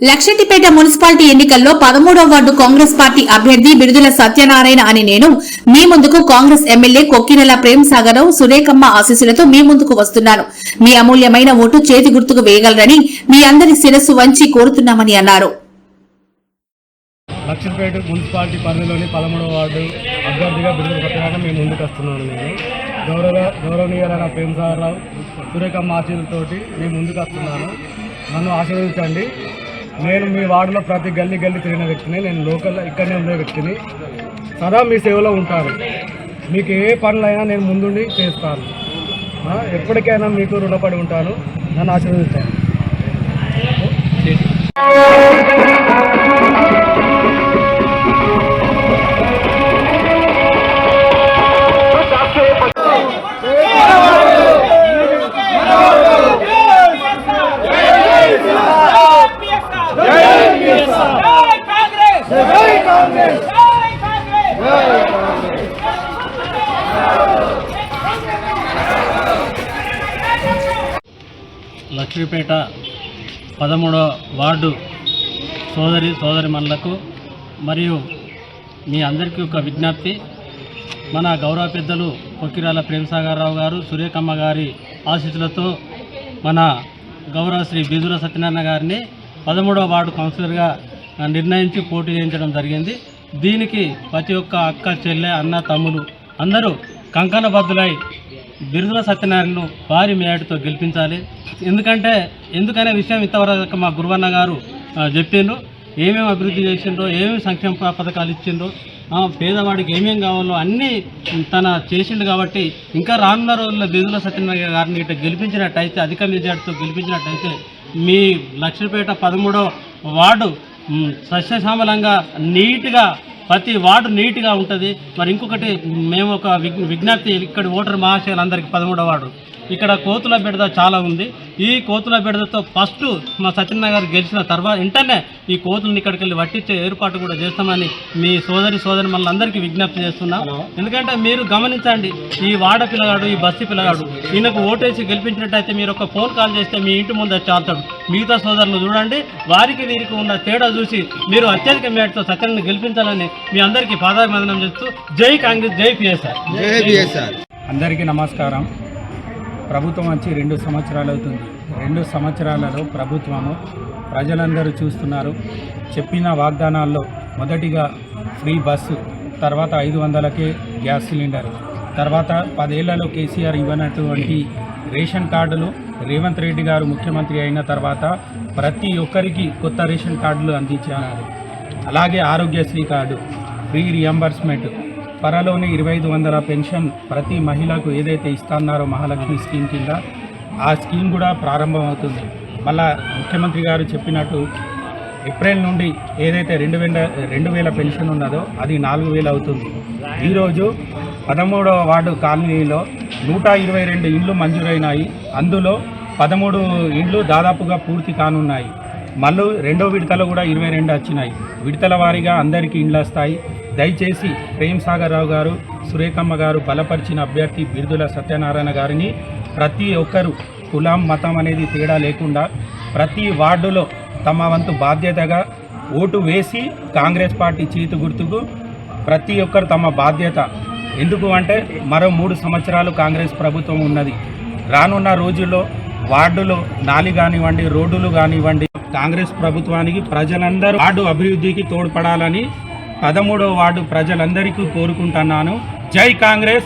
Luxettipet municipality ఎన్నికల్లో 13వ ward Congress party అభ్యర్థి బిరుదుల సత్యనారాయణ అని నేను మీ ముందుకు కాంగ్రెస్ ఎమ్మెల్యే కొక్కినెల ప్రేమ్ సాగరరావు సురేఖమ్మ ఆశీస్సులతో మీ ముందుకు వస్తున్నాను. మీ అమూల్యమైన ఓటు చేతి గుర్తుకు వేయగలరని మీ అందరి శిరస్సు వంచి కోరుతున్నామని అన్నారు. లక్షపేట మున్సిపాలిటీ పరిధిలోని 13వ వార్డు అభ్యర్థిగా బిరుదుల సత్యనారాయణ మేము ముందుకు వస్తున్నాను. నేను గౌరవనీయులైన ప్రేమ్ సాగరరావు సురేఖమ్మ ఆశీస్సులతోటి మేము ముందుకు వస్తున్నాను. నన్ను ఆశీర్వదించండి. నేను మీ వార్డులో ప్రతి గల్లీ తిరిగిన వ్యక్తిని. నేను లోకల్ ఇక్కడనే ఉండే వ్యక్తిని. సదా మీ సేవలో ఉంటాను. మీకు ఏ పనులైనా నేను ముందుండి చేస్తాను. ఎప్పటికైనా మీకు రుణపడి ఉంటాను. నన్ను ఆశీర్వదించండి. లక్ష్మీపేట 13వ వార్డు సోదరిమణులకు మరియు మీ అందరికీ ఒక విజ్ఞప్తి. మన గౌరవ పెద్దలు కొక్కిరాల ప్రేమ్ సాగరరావు గారు సురేఖమ్మ గారి ఆశీస్సులతో మన గౌరవ శ్రీ బిరుదుల సత్యనారాయణ గారిని 13వ వార్డు కౌన్సిలర్గా నిర్ణయించి పోటీ చేయించడం జరిగింది. దీనికి ప్రతి ఒక్క అక్క చెల్లె అన్న తమ్ముడు అందరూ కంకణబద్దులై బిరుదుల సత్యనారాయణను భారీ మేయటితో గెలిపించాలి. ఎందుకనే విషయం ఇంతవరకు మా గురువన్న గారు చెప్పిండ్రు. ఏమేమి అభివృద్ధి చేసిండ్రో, ఏమేమి సంక్షేమ పథకాలు ఇచ్చిండ్రో, పేదవాడికి ఏమేమి కావాలో అన్నీ తన చేసిండు. కాబట్టి ఇంకా రానున్న రోజుల్లో బిరుదుల సత్యనారాయణ గారిని ఇట్లా గెలిపించినట్టయితే, అధిక మెజార్టీతో గెలిపించినట్టయితే మీ లక్ష్మీపేట 13వ వార్డు సస్యశ్యామలంగా నీట్గా ప్రతి వార్డు నీట్గా ఉంటుంది. మరి ఇంకొకటి మేము ఒక విజ్ఞప్తి ఇక్కడ ఓటర్ మహాశయులందరికీ 13వ వార్డు ఇక్కడ కోతుల బెడద చాలా ఉంది. ఈ కోతుల బెడదతో ఫస్ట్ మా సత్యనారాయణ గారు గెలిచిన తర్వాత వెంటనే ఈ కోతులను ఇక్కడికి వెళ్ళి పట్టించే ఏర్పాటు కూడా చేస్తామని మీ సోదరి మనందరికీ విజ్ఞప్తి చేస్తున్నాం. ఎందుకంటే మీరు గమనించండి, ఈ వాడ పిల్లగాడు, ఈ బస్తీ పిల్లగాడు ఈయనకు ఓటేసి గెలిపించినట్టయితే మీరు ఒక ఫోన్ కాల్ చేస్తే మీ ఇంటి ముందు చాలుతాడు. మిగతా సోదరులు చూడండి, వారికి వీరికి ఉన్న తేడా చూసి మీరు అత్యధిక మేరతో సత్యనారాయణ గెలిపించాలని మీ అందరికీ పాదాభివందనం చేస్తూ జై కాంగ్రెస్, జై పిఎస్ఆర్. అందరికీ నమస్కారం. ప్రభుత్వం వచ్చి 2 సంవత్సరాలు అవుతుంది. 2 సంవత్సరాలలో ప్రభుత్వము ప్రజలందరూ చూస్తున్నారు. చెప్పిన వాగ్దానాల్లో మొదటిగా ఫ్రీ బస్సు, తర్వాత 500కే గ్యాస్ సిలిండర్, తర్వాత 10 ఏళ్లలో కేసీఆర్ ఇవ్వనటువంటి రేషన్ కార్డులు రేవంత్ రెడ్డి గారు ముఖ్యమంత్రి అయిన తర్వాత ప్రతి ఒక్కరికి కొత్త రేషన్ కార్డులు అందించారు. అలాగే ఆరోగ్యశ్రీ కార్డు, ఫ్రీ రియంబర్స్మెంట్, త్వరలోనే 2500 పెన్షన్ ప్రతి మహిళకు ఏదైతే ఇస్తున్నారో మహాలక్ష్మి స్కీమ్ కింద ఆ స్కీమ్ కూడా ప్రారంభమవుతుంది. మళ్ళా ముఖ్యమంత్రి గారు చెప్పినట్టు ఏప్రిల్ నుండి ఏదైతే 2000 పెన్షన్ ఉన్నదో అది 4000 అవుతుంది. ఈరోజు 13వ వార్డు కాలనీలో 122 ఇండ్లు మంజూరైనాయి. అందులో 13 ఇండ్లు దాదాపుగా పూర్తి కానున్నాయి. మళ్ళీ 2వ విడతలో కూడా 22 వచ్చినాయి. విడతల వారీగా అందరికీ ఇండ్లు వస్తాయి. దయచేసి ప్రేమ్ సాగరరావు గారు, సురేఖమ్మ గారు బలపరిచిన అభ్యర్థి బిరుదుల సత్యనారాయణ గారిని ప్రతి ఒక్కరు కులం మతం అనేది తేడా లేకుండా ప్రతి వార్డులో తమ వంతు బాధ్యతగా ఓటు వేసి కాంగ్రెస్ పార్టీ చేతి గుర్తుకు ప్రతి ఒక్కరు తమ బాధ్యత. ఎందుకు అంటే మరో 3 సంవత్సరాలు కాంగ్రెస్ ప్రభుత్వం ఉన్నది. రానున్న రోజుల్లో వార్డులో నాలి కానివ్వండి, రోడ్డులు కానివ్వండి, కాంగ్రెస్ ప్రభుత్వానికి ప్రజలందరూ వార్డు అభివృద్ధికి తోడ్పడాలని 13వ వార్డు ప్రజలందరికీ కోరుకుంటున్నాను. జై కాంగ్రెస్.